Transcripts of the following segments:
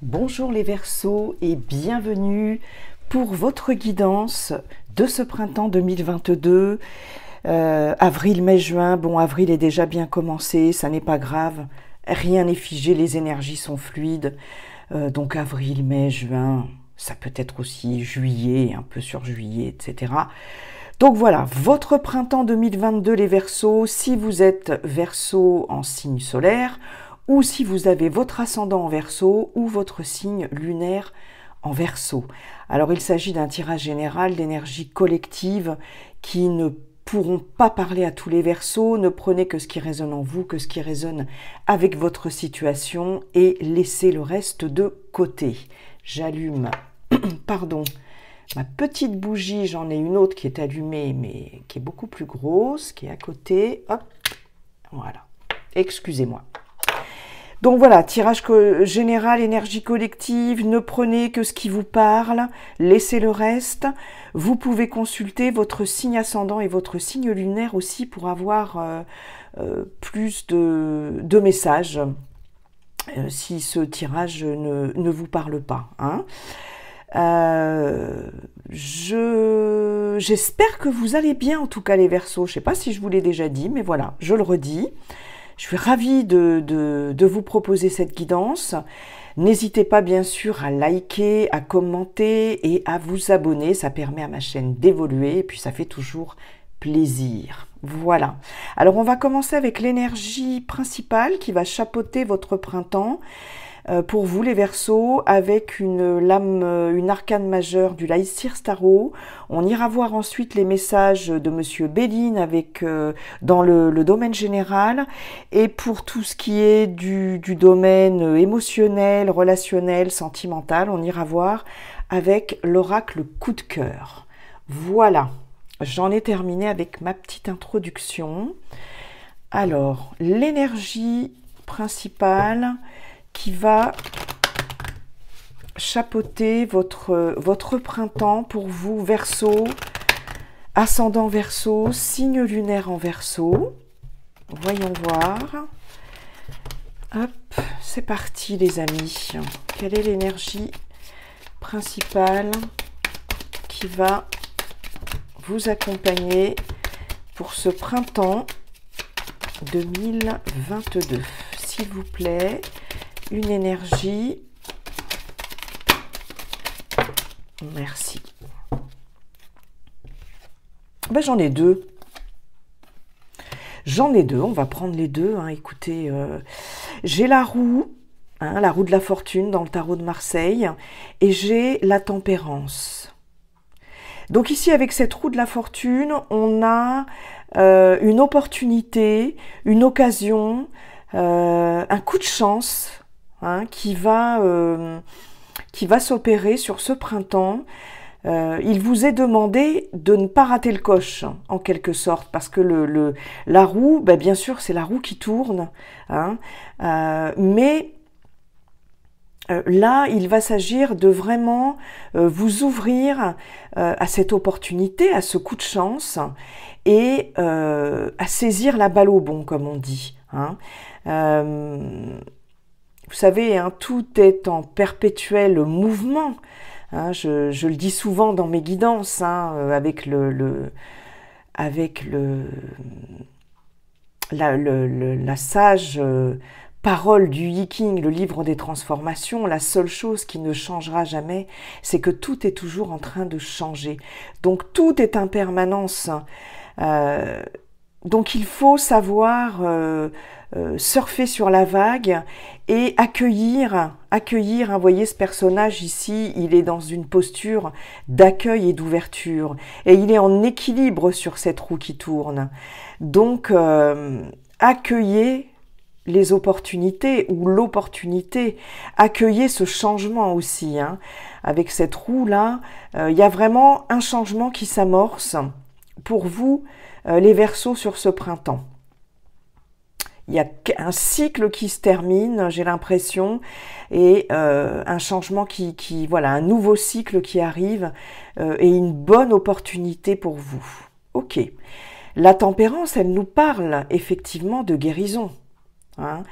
Bonjour les Verseaux et bienvenue pour votre guidance de ce printemps 2022. Avril, mai, juin. Bon, avril est déjà bien commencé, ça n'est pas grave. Rien n'est figé, les énergies sont fluides. Donc avril, mai, juin, ça peut être aussi juillet, un peu sur juillet, etc. Donc voilà, votre printemps 2022 les Verseaux, si vous êtes Verseau en signe solaire, ou si vous avez votre ascendant en Verseau ou votre signe lunaire en Verseau. Alors il s'agit d'un tirage général d'énergie collective qui ne pourront pas parler à tous les Verseaux. Ne prenez que ce qui résonne en vous, que ce qui résonne avec votre situation et laissez le reste de côté. J'allume, pardon, ma petite bougie, j'en ai une autre qui est allumée mais qui est beaucoup plus grosse, qui est à côté. Hop, voilà, excusez-moi. Donc voilà, tirage général, énergie collective, ne prenez que ce qui vous parle, laissez le reste. Vous pouvez consulter votre signe ascendant et votre signe lunaire aussi pour avoir plus de messages si ce tirage ne vous parle pas. Hein. J'espère que vous allez bien en tout cas les Verseaux. Je ne sais pas si je vous l'ai déjà dit, mais voilà, je le redis. Je suis ravie de vous proposer cette guidance. N'hésitez pas bien sûr à liker, à commenter et à vous abonner. Ça permet à ma chaîne d'évoluer et puis ça fait toujours plaisir. Voilà. Alors on va commencer avec l'énergie principale qui va chapeauter votre printemps. Pour vous les Verseaux, avec une lame, une arcane majeure du Laïcir Tarot. On ira voir ensuite les messages de Monsieur Béline avec dans le domaine général. Et pour tout ce qui est du domaine émotionnel, relationnel, sentimental, on ira voir avec l'oracle coup de cœur. Voilà, j'en ai terminé avec ma petite introduction. Alors, l'énergie principale qui va chapeauter votre printemps pour vous, Verseau, ascendant Verseau, signe lunaire en Verseau. Voyons voir. Hop, c'est parti les amis. Quelle est l'énergie principale qui va vous accompagner pour ce printemps 2022? S'il vous plaît, une énergie. Merci. Ben, j'en ai deux. J'en ai deux. On va prendre les deux. Hein. Écoutez, j'ai la roue de la fortune dans le tarot de Marseille, et j'ai la tempérance. Donc ici, avec cette roue de la fortune, on a une opportunité, une occasion, un coup de chance. Hein, qui va s'opérer sur ce printemps. Il vous est demandé de ne pas rater le coche, en quelque sorte, parce que la roue, ben bien sûr, c'est la roue qui tourne, hein, mais là, il va s'agir de vraiment vous ouvrir à cette opportunité, à ce coup de chance, et à saisir la balle au bon, comme on dit. Hein. Vous savez, hein, tout est en perpétuel mouvement. Hein, je le dis souvent dans mes guidances, hein, avec la sage parole du I Ching, le livre des transformations. La seule chose qui ne changera jamais, c'est que tout est toujours en train de changer. Donc tout est en permanence. Donc il faut savoir surfer sur la vague et accueillir, vous voyez ce personnage ici, il est dans une posture d'accueil et d'ouverture, et il est en équilibre sur cette roue qui tourne. Donc, accueillez les opportunités ou l'opportunité, accueillez ce changement aussi. Hein. Avec cette roue-là, il y a vraiment un changement qui s'amorce pour vous, les Verseaux, sur ce printemps. Il y a un cycle qui se termine, j'ai l'impression, et un changement voilà, un nouveau cycle qui arrive et une bonne opportunité pour vous. Ok. La tempérance, elle nous parle effectivement de guérison. hein.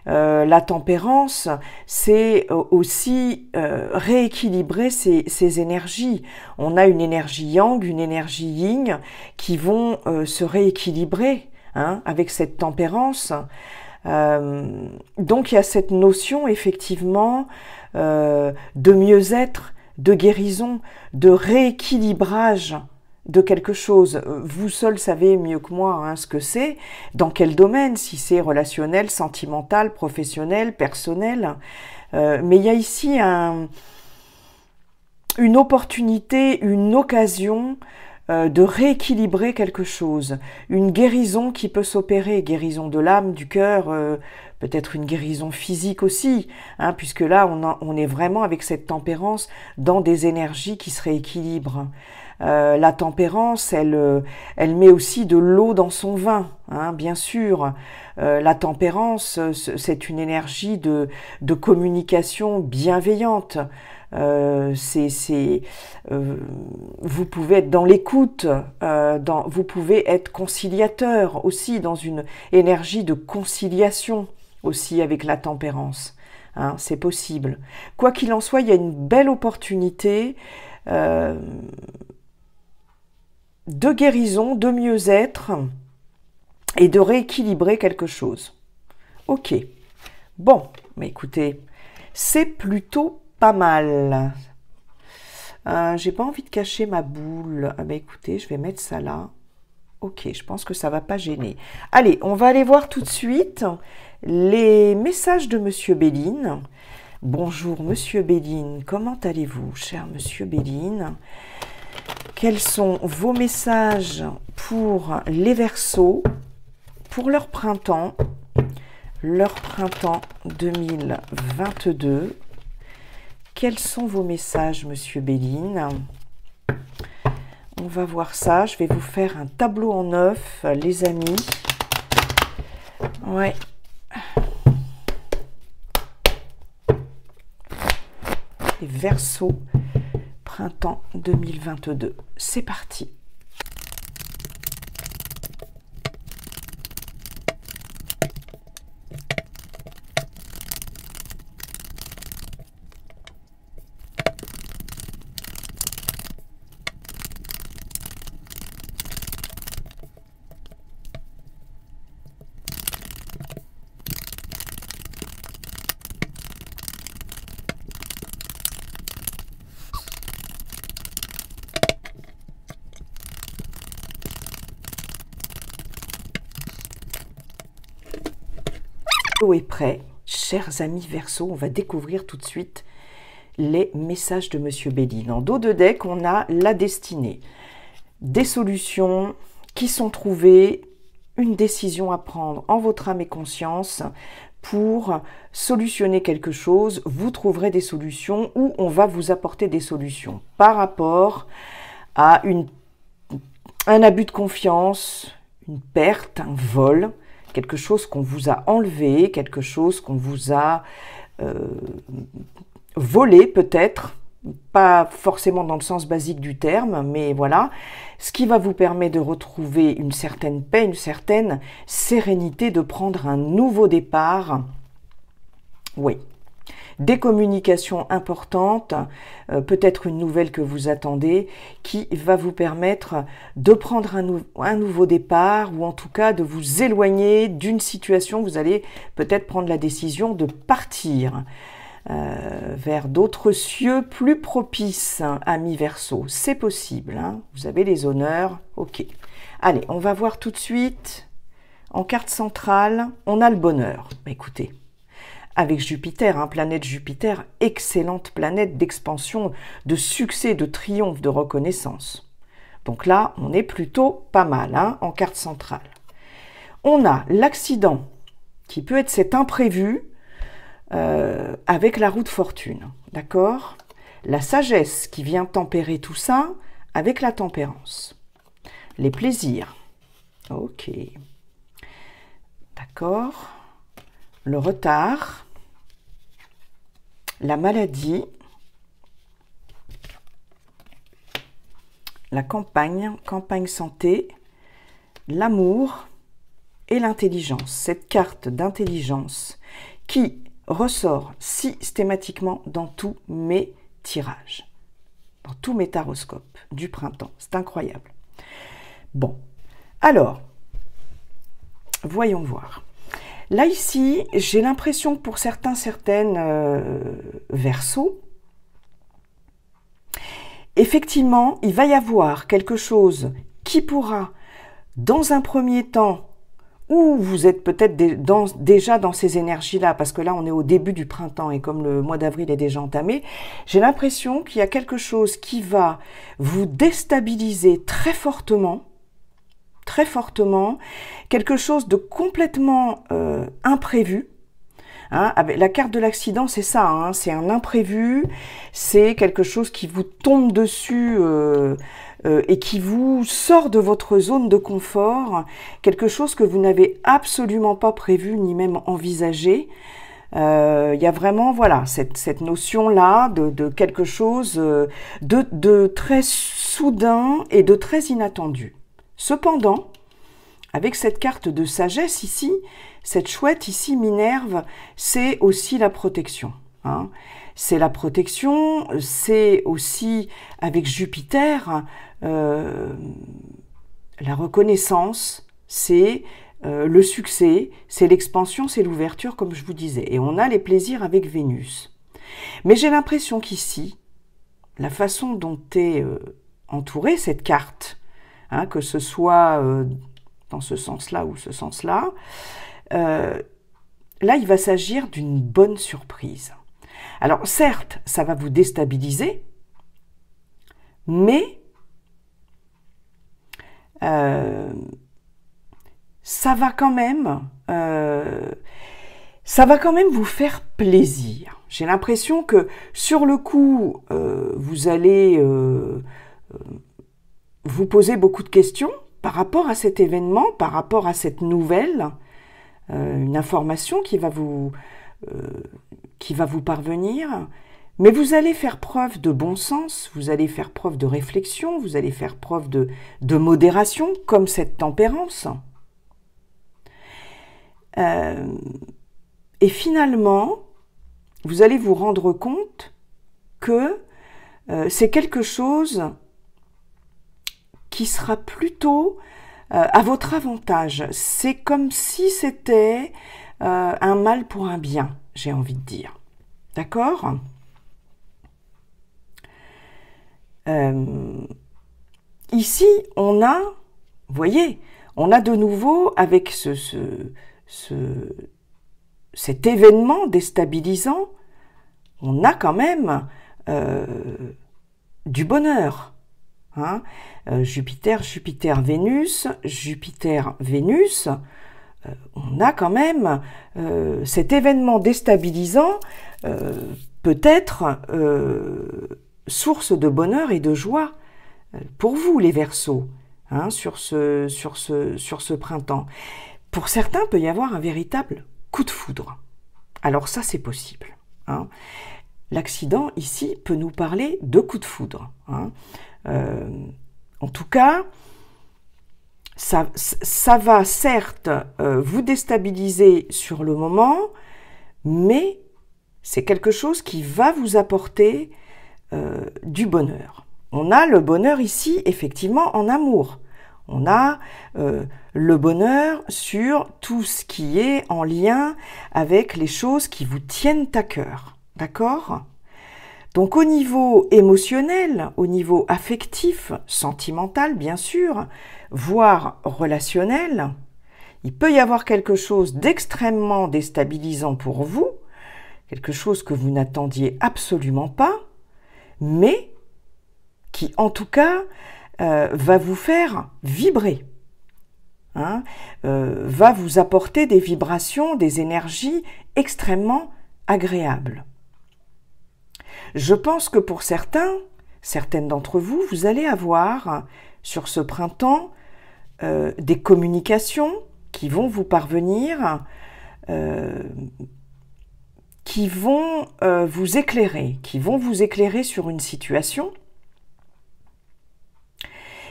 La tempérance, c'est aussi rééquilibrer ces énergies. On a une énergie yang, une énergie yin qui vont se rééquilibrer, hein, avec cette tempérance. Donc il y a cette notion effectivement de mieux-être, de guérison, de rééquilibrage de quelque chose. Vous seul savez mieux que moi, hein, ce que c'est, dans quel domaine, si c'est relationnel, sentimental, professionnel, personnel. Mais il y a ici une opportunité, une occasion de rééquilibrer quelque chose, une guérison qui peut s'opérer, guérison de l'âme, du cœur, peut-être une guérison physique aussi, hein, puisque là on est vraiment avec cette tempérance dans des énergies qui se rééquilibrent. La tempérance, elle met aussi de l'eau dans son vin, hein, bien sûr. La tempérance, c'est une énergie de communication bienveillante. Vous pouvez être dans l'écoute, vous pouvez être conciliateur aussi, dans une énergie de conciliation aussi avec la tempérance. Hein, c'est possible. Quoi qu'il en soit, il y a une belle opportunité de guérison, de mieux-être et de rééquilibrer quelque chose. Ok. Bon, mais écoutez, c'est plutôt pas mal. J'ai pas envie de cacher ma boule. Ah bah écoutez, je vais mettre ça là. Ok, je pense que ça va pas gêner. Allez, on va aller voir tout de suite les messages de Monsieur Béline. Bonjour Monsieur Béline, comment allez-vous, cher Monsieur Béline? Quels sont vos messages pour les Verseaux, pour leur printemps 2022? Quels sont vos messages, Monsieur Béline? On va voir ça. Je vais vous faire un tableau en 9, les amis. Ouais. Les Verseaux, printemps 2022. C'est parti. Est prêt, chers amis Verseaux, on va découvrir tout de suite les messages de Monsieur Béline. En dos de deck, on a la destinée, des solutions qui sont trouvées, une décision à prendre en votre âme et conscience pour solutionner quelque chose. Vous trouverez des solutions ou on va vous apporter des solutions par rapport à un abus de confiance, une perte, un vol, quelque chose qu'on vous a enlevé, quelque chose qu'on vous a volé peut-être, pas forcément dans le sens basique du terme, mais voilà, ce qui va vous permettre de retrouver une certaine paix, une certaine sérénité, de prendre un nouveau départ. Oui. Des communications importantes, peut-être une nouvelle que vous attendez, qui va vous permettre de prendre un nouveau départ, ou en tout cas de vous éloigner d'une situation. Vous allez peut-être prendre la décision de partir vers d'autres cieux plus propices, hein, amis Verseaux. C'est possible, hein, vous avez les honneurs. Ok. Allez, on va voir tout de suite. En carte centrale, on a le bonheur. Écoutez. Avec Jupiter, hein, planète Jupiter, excellente planète d'expansion, de succès, de triomphe, de reconnaissance. Donc là, on est plutôt pas mal, hein, en carte centrale. On a l'accident, qui peut être cet imprévu, avec la roue de fortune, d'accord? La sagesse qui vient tempérer tout ça, avec la tempérance. Les plaisirs, ok. D'accord. Le retard. La maladie, la campagne santé, l'amour et l'intelligence. Cette carte d'intelligence qui ressort systématiquement dans tous mes tirages, dans tous mes taroscopes du printemps. C'est incroyable. Bon, alors, voyons voir. Là, ici, j'ai l'impression que pour certains, certaines Verseaux, effectivement, il va y avoir quelque chose qui pourra, dans un premier temps, ou vous êtes peut-être déjà dans ces énergies-là, parce que là, on est au début du printemps, et comme le mois d'avril est déjà entamé, j'ai l'impression qu'il y a quelque chose qui va vous déstabiliser très fortement, quelque chose de complètement imprévu. Hein, avec la carte de l'accident, c'est ça, hein, c'est un imprévu, c'est quelque chose qui vous tombe dessus et qui vous sort de votre zone de confort, quelque chose que vous n'avez absolument pas prévu ni même envisagé. Il y a vraiment, voilà, cette notion-là de quelque chose de très soudain et de très inattendu. Cependant, avec cette carte de sagesse ici, cette chouette ici, Minerve, c'est aussi la protection. Hein. C'est la protection, c'est aussi, avec Jupiter, la reconnaissance, c'est le succès, c'est l'expansion, c'est l'ouverture, comme je vous disais. Et on a les plaisirs avec Vénus. Mais j'ai l'impression qu'ici, la façon dont est entourée cette carte, hein, que ce soit dans ce sens-là ou ce sens-là, là, il va s'agir d'une bonne surprise. Alors, certes, ça va vous déstabiliser, mais ça va quand même vous faire plaisir. J'ai l'impression que sur le coup, vous allez vous poser beaucoup de questions par rapport à cet événement, par rapport à cette nouvelle, une information qui va vous parvenir, mais vous allez faire preuve de bon sens, vous allez faire preuve de réflexion, vous allez faire preuve de modération, comme cette tempérance. Et finalement, vous allez vous rendre compte que c'est quelque chose qui sera plutôt à votre avantage. C'est comme si c'était un mal pour un bien, j'ai envie de dire. D'accord ? Ici, on a, vous voyez, on a de nouveau, avec cet événement déstabilisant, on a quand même du bonheur. Hein, Jupiter, Vénus, Vénus, on a quand même cet événement déstabilisant peut être source de bonheur et de joie pour vous, les Verseaux, hein, sur ce printemps. Pour certains, il peut y avoir un véritable coup de foudre. Alors ça, c'est possible. Hein. L'accident, ici, peut nous parler de coup de foudre. Hein. En tout cas, ça va certes vous déstabiliser sur le moment, mais c'est quelque chose qui va vous apporter du bonheur. On a le bonheur ici, effectivement, en amour. On a le bonheur sur tout ce qui est en lien avec les choses qui vous tiennent à cœur. D'accord ? Donc au niveau émotionnel, au niveau affectif, sentimental bien sûr, voire relationnel, il peut y avoir quelque chose d'extrêmement déstabilisant pour vous, quelque chose que vous n'attendiez absolument pas, mais qui en tout cas va vous faire vibrer, hein, va vous apporter des vibrations, des énergies extrêmement agréables. Je pense que pour certaines d'entre vous, vous allez avoir sur ce printemps des communications qui vont vous parvenir, qui vont vous éclairer sur une situation,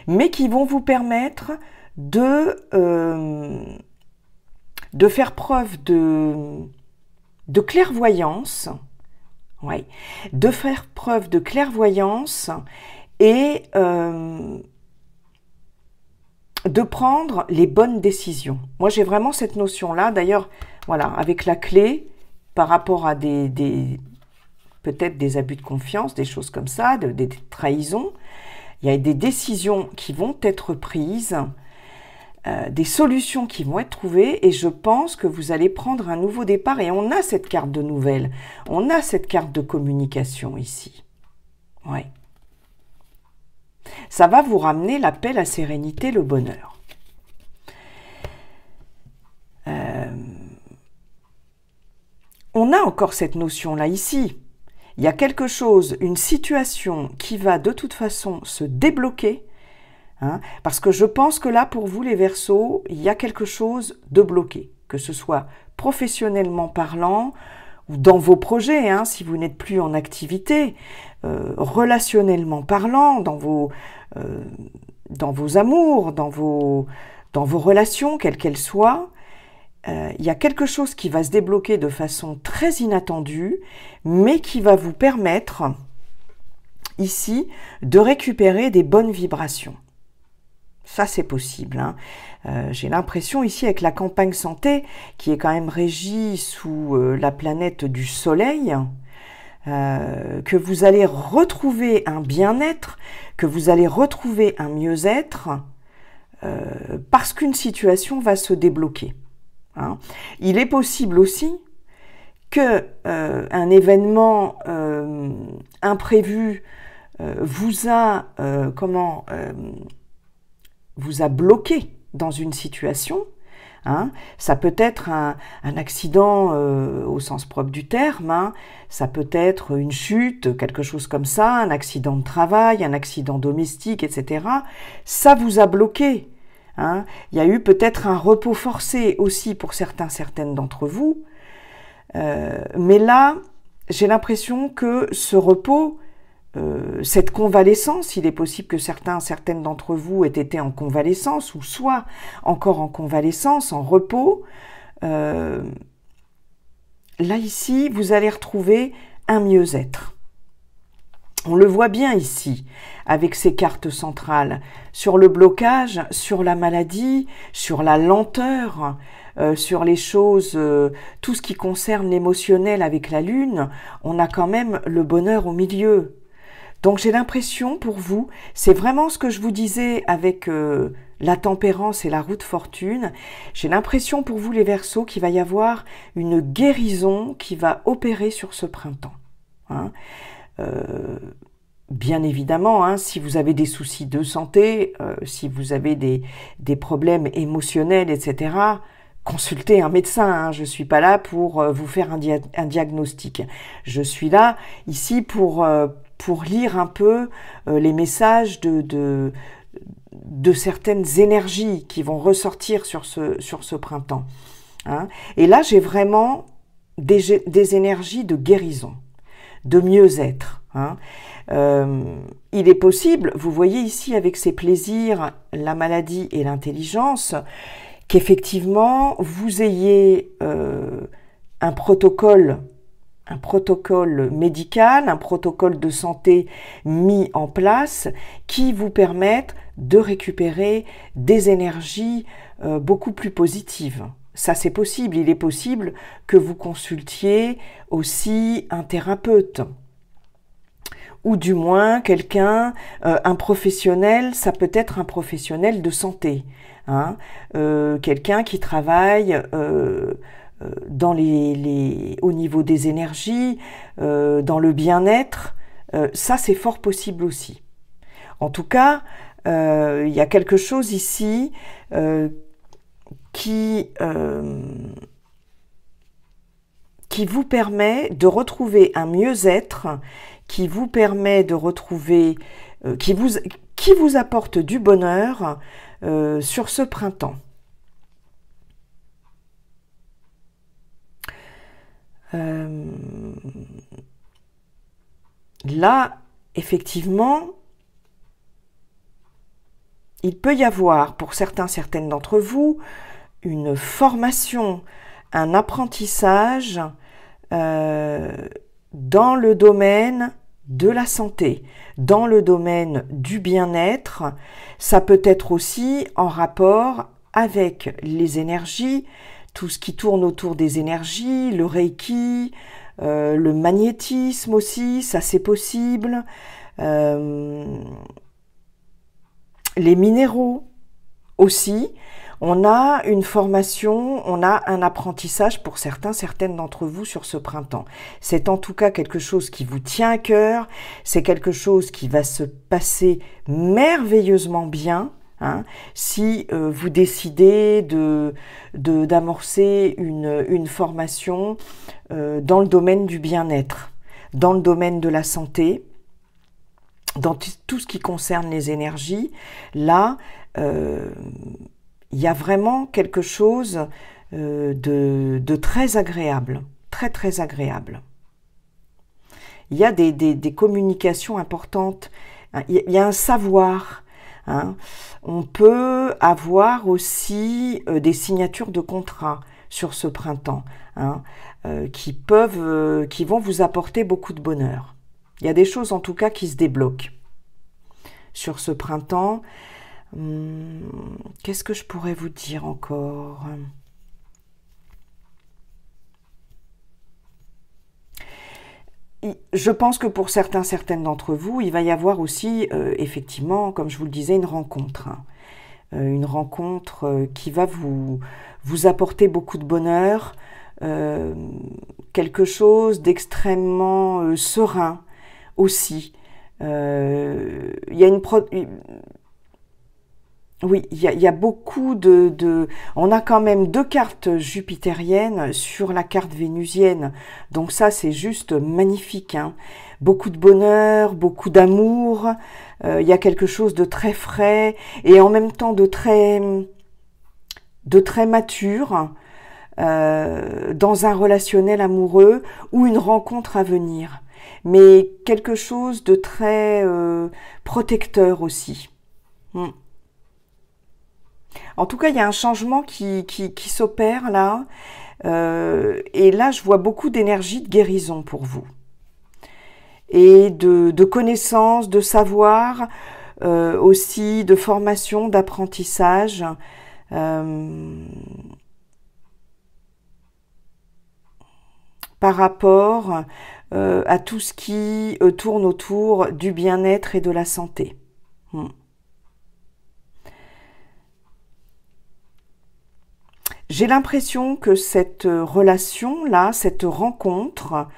mais qui vont vous permettre de de faire preuve de clairvoyance, ouais, de faire preuve de clairvoyance et de prendre les bonnes décisions. Moi, j'ai vraiment cette notion-là. D'ailleurs, voilà, avec la clé, par rapport à peut-être des abus de confiance, des choses comme ça, des trahisons, il y a des décisions qui vont être prises, des solutions qui vont être trouvées, et je pense que vous allez prendre un nouveau départ. Et on a cette carte de nouvelles, on a cette carte de communication ici. Ouais. Ça va vous ramener la paix, la sérénité, le bonheur. On a encore cette notion-là ici. Il y a quelque chose, une situation qui va de toute façon se débloquer, hein, parce que je pense que là, pour vous les Verseaux, il y a quelque chose de bloqué, que ce soit professionnellement parlant ou dans vos projets, hein, si vous n'êtes plus en activité, relationnellement parlant, dans vos amours, dans vos relations, quelles qu'elles soient. Il y a quelque chose qui va se débloquer de façon très inattendue, mais qui va vous permettre, ici, de récupérer des bonnes vibrations. Ça, c'est possible, hein. J'ai l'impression ici, avec la campagne santé, qui est quand même régie sous la planète du soleil, que vous allez retrouver un bien-être, que vous allez retrouver un mieux-être, parce qu'une situation va se débloquer. Hein. Il est possible aussi que un événement imprévu vous a bloqué dans une situation. Hein. Ça peut être un accident au sens propre du terme, hein. Ça peut être une chute, quelque chose comme ça, un accident de travail, un accident domestique, etc. Ça vous a bloqué. Hein. Il y a eu peut-être un repos forcé aussi pour certaines d'entre vous. Mais là, j'ai l'impression que ce repos, cette convalescence, il est possible que certaines d'entre vous aient été en convalescence ou soit encore en convalescence, en repos. Là, ici, vous allez retrouver un mieux-être. On le voit bien ici, avec ces cartes centrales, sur le blocage, sur la maladie, sur la lenteur, sur les choses, tout ce qui concerne l'émotionnel avec la lune, on a quand même le bonheur au milieu. Donc j'ai l'impression pour vous, c'est vraiment ce que je vous disais avec la tempérance et la roue de fortune, j'ai l'impression pour vous les Verseaux qu'il va y avoir une guérison qui va opérer sur ce printemps. Hein. Bien évidemment, hein, si vous avez des soucis de santé, si vous avez des problèmes émotionnels, etc., consultez un médecin. Hein, je ne suis pas là pour vous faire un diagnostic. Je suis là ici pour lire un peu les messages de certaines énergies qui vont ressortir sur ce printemps. Hein. Et là, j'ai vraiment des énergies de guérison, de mieux-être. Hein. Il est possible, vous voyez ici avec ces plaisirs, la maladie et l'intelligence, qu'effectivement vous ayez un protocole médical, un protocole de santé mis en place qui vous permette de récupérer des énergies beaucoup plus positives. Ça, c'est possible. Il est possible que vous consultiez aussi un thérapeute ou du moins quelqu'un, un professionnel, ça peut être un professionnel de santé, hein, quelqu'un qui travaille dans au niveau des énergies, dans le bien-être, ça c'est fort possible aussi. En tout cas, il y a quelque chose ici qui vous permet de retrouver un mieux-être, qui vous permet de retrouver, qui vous apporte du bonheur sur ce printemps. Là, effectivement, il peut y avoir, pour certaines d'entre vous, une formation, un apprentissage dans le domaine de la santé, dans le domaine du bien-être. Ça peut être aussi en rapport avec les énergies, tout ce qui tourne autour des énergies, le Reiki, le magnétisme aussi, ça c'est possible, les minéraux aussi. On a une formation, on a un apprentissage pour certaines d'entre vous sur ce printemps. C'est en tout cas quelque chose qui vous tient à cœur, c'est quelque chose qui va se passer merveilleusement bien, hein, si vous décidez d'amorcer une formation dans le domaine du bien-être, dans le domaine de la santé, dans tout ce qui concerne les énergies. Là, il y a vraiment quelque chose de très agréable, très agréable. Il y a des communications importantes, hein, il y a un savoir. Hein. On peut avoir aussi des signatures de contrats sur ce printemps, hein, qui vont vous apporter beaucoup de bonheur. Il y a des choses en tout cas qui se débloquent sur ce printemps. Qu'est-ce que je pourrais vous dire encore? Je pense que pour certaines d'entre vous, il va y avoir aussi, effectivement, comme je vous le disais, une rencontre. Hein. Une rencontre qui va vous apporter beaucoup de bonheur, quelque chose d'extrêmement serein aussi. Il y a oui, il y a beaucoup on a quand même 2 cartes jupitériennes sur la carte vénusienne. Donc ça, c'est juste magnifique. Hein. Beaucoup de bonheur, beaucoup d'amour. Il y a quelque chose de très frais et en même temps de très mature dans un relationnel amoureux ou une rencontre à venir. Mais quelque chose de très protecteur aussi. En tout cas, il y a un changement qui s'opère là. Et là, je vois beaucoup d'énergie de guérison pour vous. Et de connaissances, de savoir, aussi de formation, d'apprentissage. Par rapport à tout ce qui tourne autour du bien-être et de la santé. J'ai l'impression que cette relation-là, cette rencontre,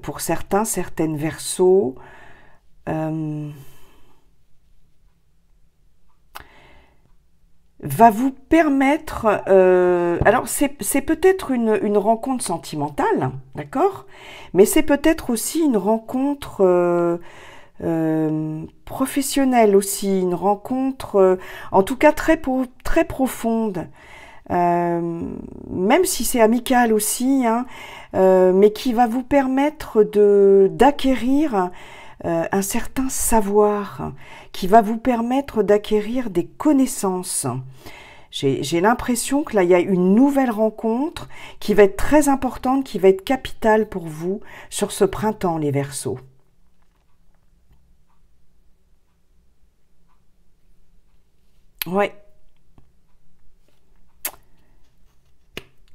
pour certaines Verseaux, va vous permettre... alors, c'est peut-être une rencontre sentimentale, d'accord? Mais c'est peut-être aussi une rencontre professionnelle aussi, une rencontre, en tout cas très profonde. Même si c'est amical aussi, hein, mais qui va vous permettre d'acquérir un certain savoir, qui va vous permettre d'acquérir des connaissances. J'ai l'impression que là, il y a une nouvelle rencontre qui va être très importante, qui va être capitale pour vous sur ce printemps, les Verseaux. Ouais.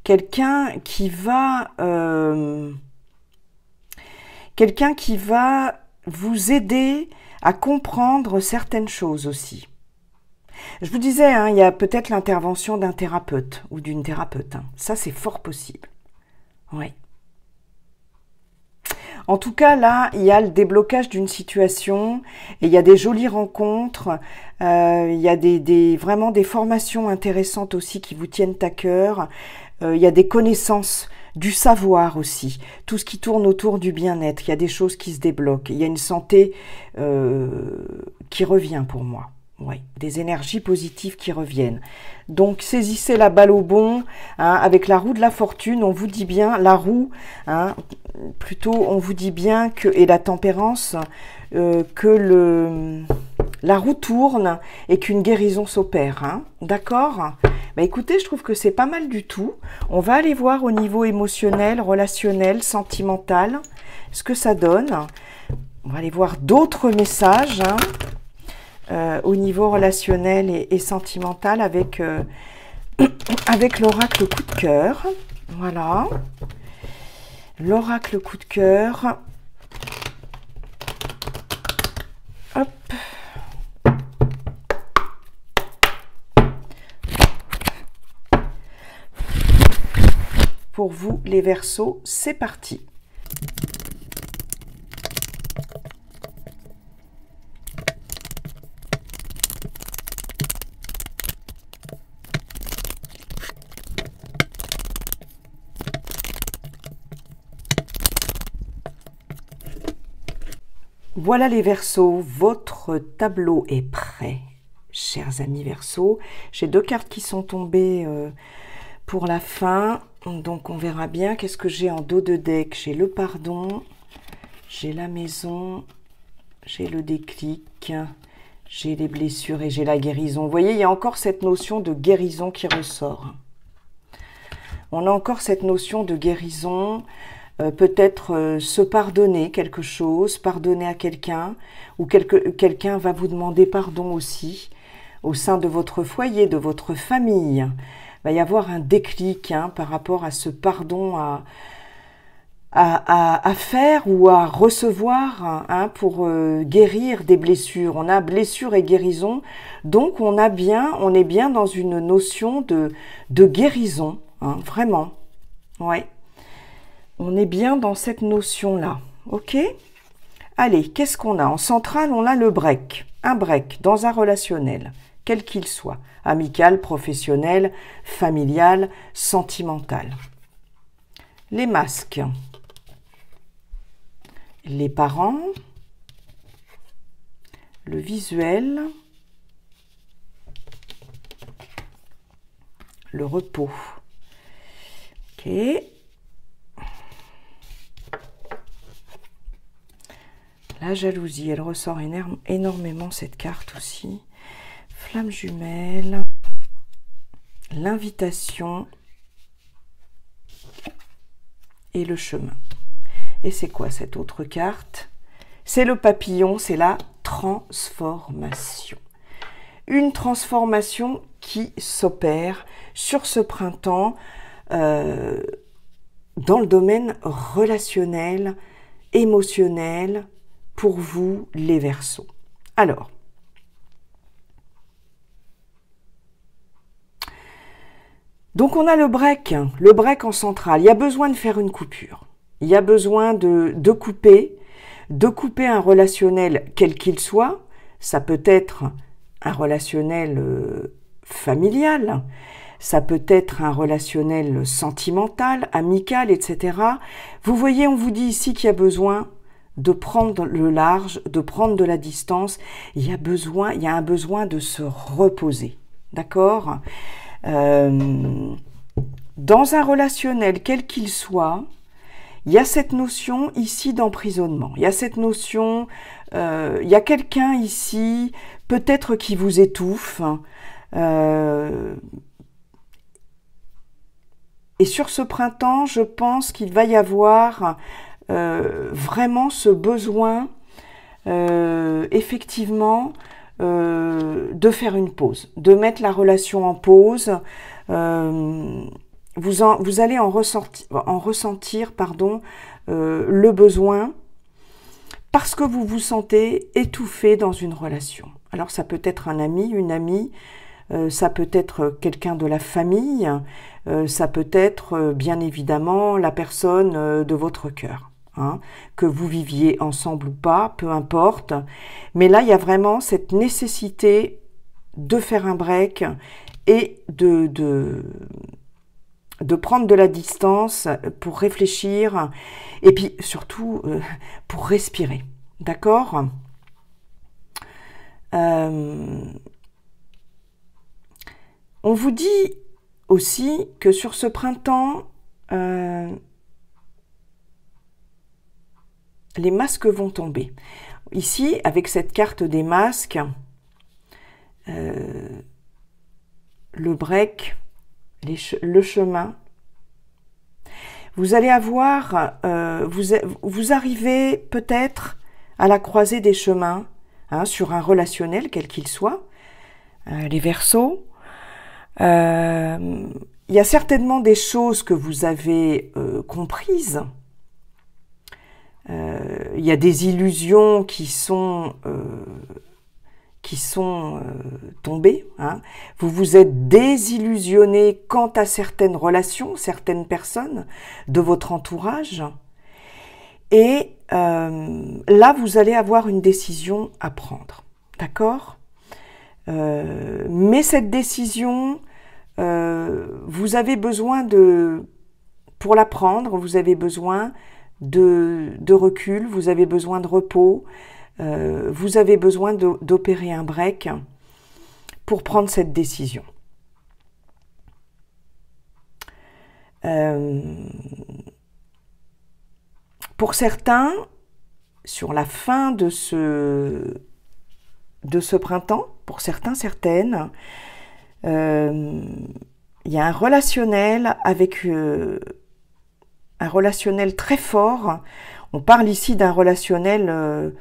Quelqu'un qui va vous aider à comprendre certaines choses aussi. Je vous disais, hein, il y a peut-être l'intervention d'un thérapeute ou d'une thérapeute. Hein. Ça, c'est fort possible. Oui. En tout cas, là, il y a le déblocage d'une situation et il y a des jolies rencontres. Il y a vraiment des formations intéressantes aussi qui vous tiennent à cœur. Il y a des connaissances, du savoir aussi, tout ce qui tourne autour du bien-être. Il y a des choses qui se débloquent. Il y a une santé qui revient pour moi. Oui, des énergies positives qui reviennent. Donc, saisissez la balle au bon. Hein, avec la roue de la fortune, on vous dit bien, la roue, hein, plutôt, on vous dit bien que, et la tempérance, que la roue tourne et qu'une guérison s'opère. Hein, d'accord ? Bah écoutez, je trouve que c'est pas mal du tout. On va aller voir au niveau émotionnel, relationnel, sentimental, ce que ça donne. On va aller voir d'autres messages au niveau relationnel et sentimental avec, avec l'oracle coup de cœur. Voilà. L'oracle coup de cœur. Hop. Pour vous, les Verseaux, c'est parti. Voilà les Verseaux, votre tableau est prêt, chers amis Verseaux. J'ai 2 cartes qui sont tombées pour la fin, donc on verra bien. Qu'est-ce que j'ai en dos de deck? J'ai le pardon, j'ai la maison, j'ai le déclic, j'ai les blessures et j'ai la guérison. Vous voyez, il y a encore cette notion de guérison qui ressort. On a encore cette notion de guérison. Peut-être se pardonner quelque chose, pardonner à quelqu'un, ou quelqu'un va vous demander pardon aussi, au sein de votre foyer, de votre famille. Il va y avoir un déclic par rapport à ce pardon à faire ou à recevoir pour guérir des blessures. On a blessure et guérison, donc on est bien dans une notion de guérison, vraiment, ouais. On est bien dans cette notion-là, ok? Allez, qu'est-ce qu'on a? En centrale, on a le break. Un break dans un relationnel, quel qu'il soit. Amical, professionnel, familial, sentimental. Les masques. Les parents. Le visuel. Le repos. Ok. La jalousie, elle ressort énormément cette carte aussi. Flamme jumelle, l'invitation et le chemin. Et c'est quoi cette autre carte? C'est le papillon, c'est la transformation. Une transformation qui s'opère sur ce printemps dans le domaine relationnel, émotionnel, pour vous, les Verseaux. Alors, donc on a le break en centrale. Il y a besoin de faire une coupure. Il y a besoin de couper un relationnel quel qu'il soit. Ça peut être un relationnel familial, ça peut être un relationnel sentimental, amical, etc. Vous voyez, on vous dit ici qu'il y a besoin de prendre le large, de prendre de la distance. Il y a un besoin de se reposer, d'accord? Dans un relationnel, quel qu'il soit, il y a cette notion ici d'emprisonnement. Il y a cette notion, il y a quelqu'un ici, peut-être qui vous étouffe. Et sur ce printemps, je pense qu'il va y avoir vraiment ce besoin, effectivement, de faire une pause, de mettre la relation en pause. Vous allez en ressentir le besoin parce que vous vous sentez étouffé dans une relation. Alors ça peut être un ami, une amie, ça peut être quelqu'un de la famille, ça peut être bien évidemment la personne de votre cœur. Que vous viviez ensemble ou pas, peu importe. Mais là, il y a vraiment cette nécessité de faire un break et de prendre de la distance pour réfléchir et puis surtout pour respirer. D'accord ? On vous dit aussi que sur ce printemps, les masques vont tomber. Ici, avec cette carte des masques, le break, le chemin. Vous allez avoir, vous arrivez peut-être à la croisée des chemins, hein, sur un relationnel, quel qu'il soit, les Verseaux. Il y a certainement des choses que vous avez comprises. Il y a des illusions qui sont tombées. Hein. Vous vous êtes désillusionné quant à certaines relations, certaines personnes de votre entourage. Et là, vous allez avoir une décision à prendre. D'accord ? Mais cette décision, vous avez besoin pour la prendre, vous avez besoin de recul, vous avez besoin de repos, vous avez besoin d'opérer un break pour prendre cette décision. Pour certains, sur la fin de ce printemps, pour certains, certaines, il y a un relationnel avec un relationnel très fort. On parle ici d'un relationnel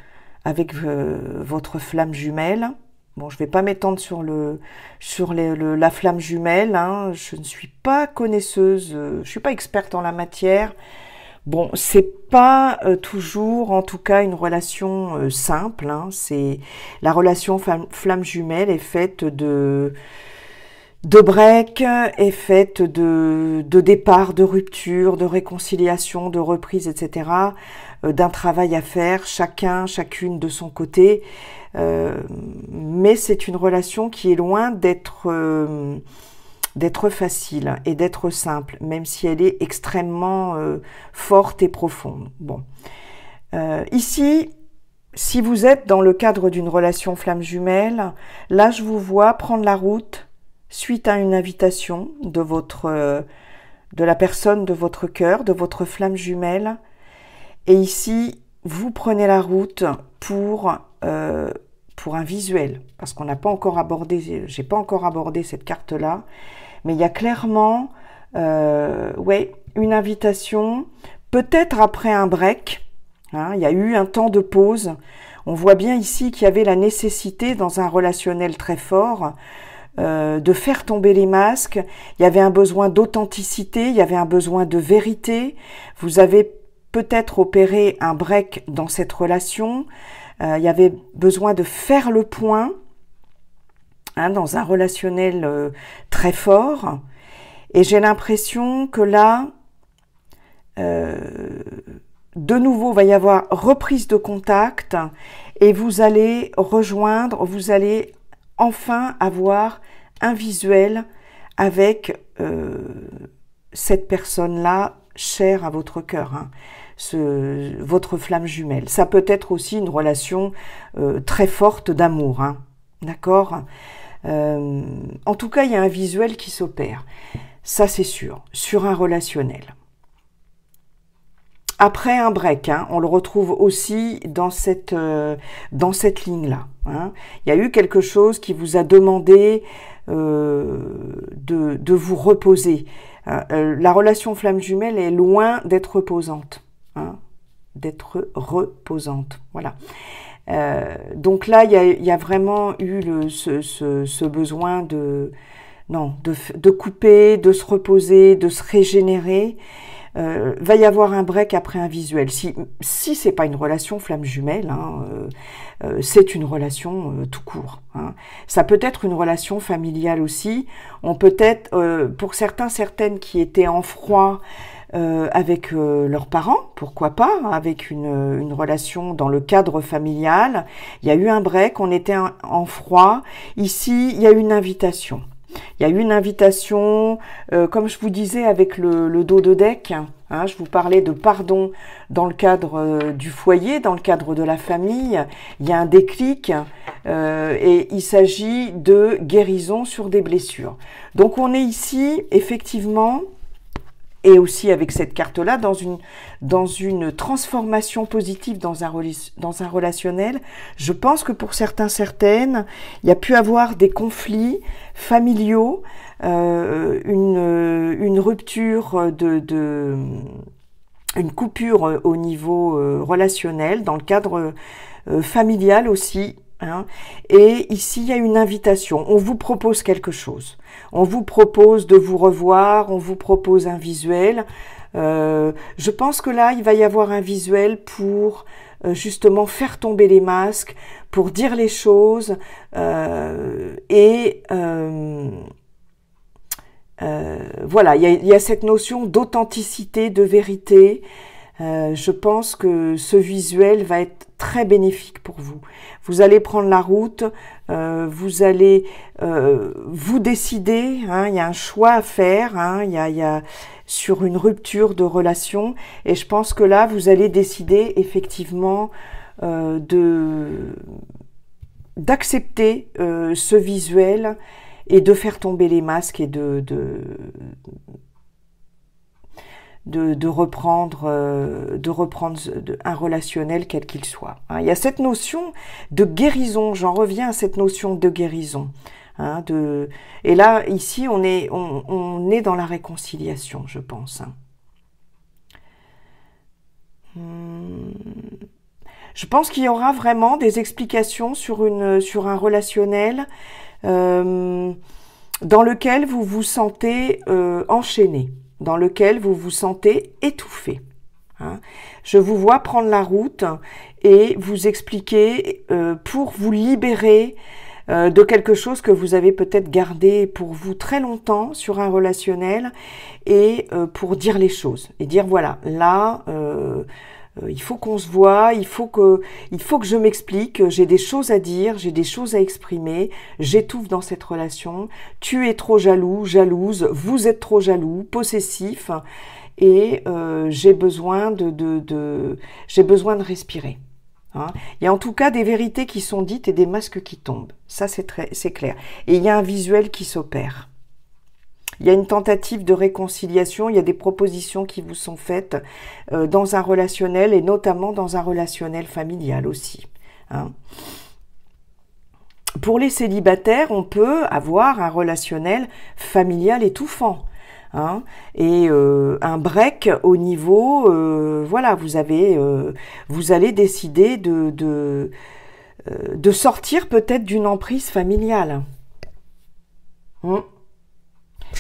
avec votre flamme jumelle. Bon, je ne vais pas m'étendre sur la flamme jumelle. Hein. Je ne suis pas connaisseuse, je ne suis pas experte en la matière. Bon, c'est pas toujours, en tout cas, une relation simple. Hein. La relation flamme jumelle est faite de break, est faite de départ, de rupture, de réconciliation, de reprise, etc. D'un travail à faire, chacune de son côté. Mais c'est une relation qui est loin d'être facile et d'être simple, même si elle est extrêmement forte et profonde. Bon. Ici, si vous êtes dans le cadre d'une relation flamme jumelle, là je vous vois prendre la route suite à une invitation de la personne de votre cœur, de votre flamme jumelle. Et ici, vous prenez la route pour un visuel, parce qu'on n'a pas encore abordé, j'ai pas encore abordé cette carte-là, mais il y a clairement une invitation, peut-être après un break, hein, il y a eu un temps de pause. On voit bien ici qu'il y avait la nécessité dans un relationnel très fort de faire tomber les masques. Il y avait un besoin d'authenticité, il y avait un besoin de vérité. Vous avez peut-être opéré un break dans cette relation. Il y avait besoin de faire le point, hein, dans un relationnel très fort. Et j'ai l'impression que là, de nouveau, il va y avoir reprise de contact et vous allez rejoindre, vous allez enfin avoir un visuel avec cette personne-là chère à votre cœur, hein, votre flamme jumelle. Ça peut être aussi une relation très forte d'amour, hein, d'accord ? En tout cas, il y a un visuel qui s'opère, ça c'est sûr, sur un relationnel. Après un break, hein, on le retrouve aussi dans cette ligne-là. Hein. Il y a eu quelque chose qui vous a demandé de vous reposer. La relation flamme jumelle est loin d'être reposante. Hein, d'être reposante. Voilà. Donc là, il y a vraiment eu ce besoin de couper, de se reposer, de se régénérer. Va y avoir un break après un visuel. Si c'est pas une relation flamme jumelle, hein, c'est une relation tout court. Hein. Ça peut être une relation familiale aussi. On peut être, pour certaines qui étaient en froid avec leurs parents, pourquoi pas, avec une relation dans le cadre familial. Il y a eu un break, on était en froid. Ici, il y a une invitation. Il y a eu une invitation, comme je vous disais avec le dos de deck, hein, je vous parlais de pardon dans le cadre du foyer, dans le cadre de la famille. Il y a un déclic et il s'agit de guérison sur des blessures. Donc on est ici effectivement, et aussi avec cette carte-là, dans une transformation positive dans un relationnel. Je pense que pour certaines, il y a pu avoir des conflits familiaux une rupture une coupure au niveau relationnel, dans le cadre familial aussi. Hein. Et ici, il y a une invitation. On vous propose quelque chose. On vous propose de vous revoir, on vous propose un visuel. Je pense que là, il va y avoir un visuel pour justement faire tomber les masques, pour dire les choses voilà, il y a cette notion d'authenticité, de vérité. Je pense que ce visuel va être très bénéfique pour vous. Vous allez prendre la route, vous allez vous décider, hein, il y a un choix à faire, hein, il y a sur une rupture de relation, et je pense que là, vous allez décider effectivement d'accepter ce visuel et de faire tomber les masques et de reprendre un relationnel quel qu'il soit. Hein, il y a cette notion de guérison, j'en reviens à cette notion de guérison. Hein, et là, ici, on est dans la réconciliation, je pense. Hein. Je pense qu'il y aura vraiment des explications sur un relationnel dans lequel vous vous sentez enchaîné, dans lequel vous vous sentez étouffé. Hein. Je vous vois prendre la route et vous expliquer pour vous libérer de quelque chose que vous avez peut-être gardé pour vous très longtemps sur un relationnel, et pour dire les choses et dire voilà, là il faut qu'on se voit, il faut que je m'explique, j'ai des choses à dire, j'ai des choses à exprimer, j'étouffe dans cette relation, tu es trop jaloux, jalouse, vous êtes trop jaloux, possessif, et j'ai besoin de respirer. Hein. Il y a en tout cas des vérités qui sont dites et des masques qui tombent. Ça, c'est clair. Et il y a un visuel qui s'opère. Il y a une tentative de réconciliation, il y a des propositions qui vous sont faites dans un relationnel, et notamment dans un relationnel familial aussi. Hein. Pour les célibataires, on peut avoir un relationnel familial étouffant. Hein, et un break au niveau, voilà, vous allez décider de sortir peut-être d'une emprise familiale.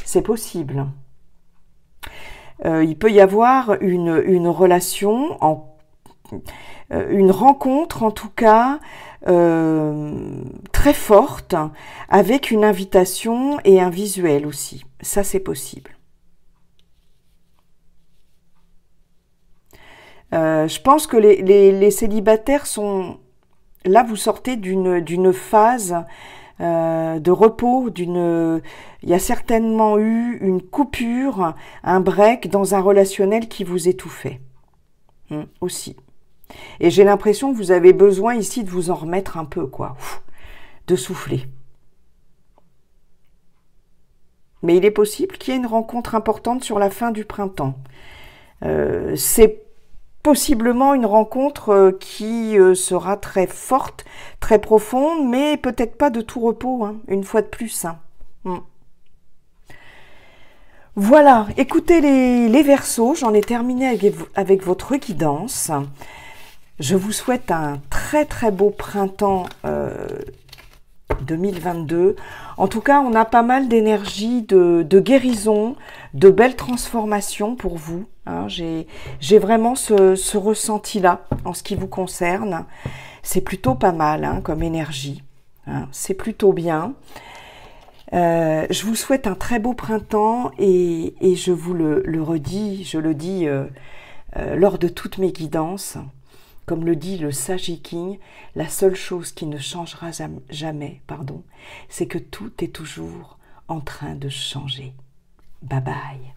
C'est possible. Il peut y avoir une relation, une rencontre en tout cas, très forte, avec une invitation et un visuel aussi. Ça, c'est possible. Je pense que les célibataires sont... Là, vous sortez d'une phase de repos, il y a certainement eu une coupure, un break dans un relationnel qui vous étouffait. Aussi. Et j'ai l'impression que vous avez besoin ici de vous en remettre un peu, quoi. De souffler. Mais il est possible qu'il y ait une rencontre importante sur la fin du printemps. C'est possiblement une rencontre qui sera très forte, très profonde, mais peut-être pas de tout repos, hein, une fois de plus. Hein. Voilà, écoutez les Verseaux, j'en ai terminé avec votre guidance. Je vous souhaite un très très beau printemps 2022. En tout cas, on a pas mal d'énergie de guérison, de belles transformations pour vous. Hein. J'ai vraiment ce ressenti-là en ce qui vous concerne. C'est plutôt pas mal hein, comme énergie. Hein. C'est plutôt bien. Je vous souhaite un très beau printemps et je vous le redis, je le dis lors de toutes mes guidances. Comme le dit le sage King, la seule chose qui ne changera jamais, c'est que tout est toujours en train de changer. Bye bye.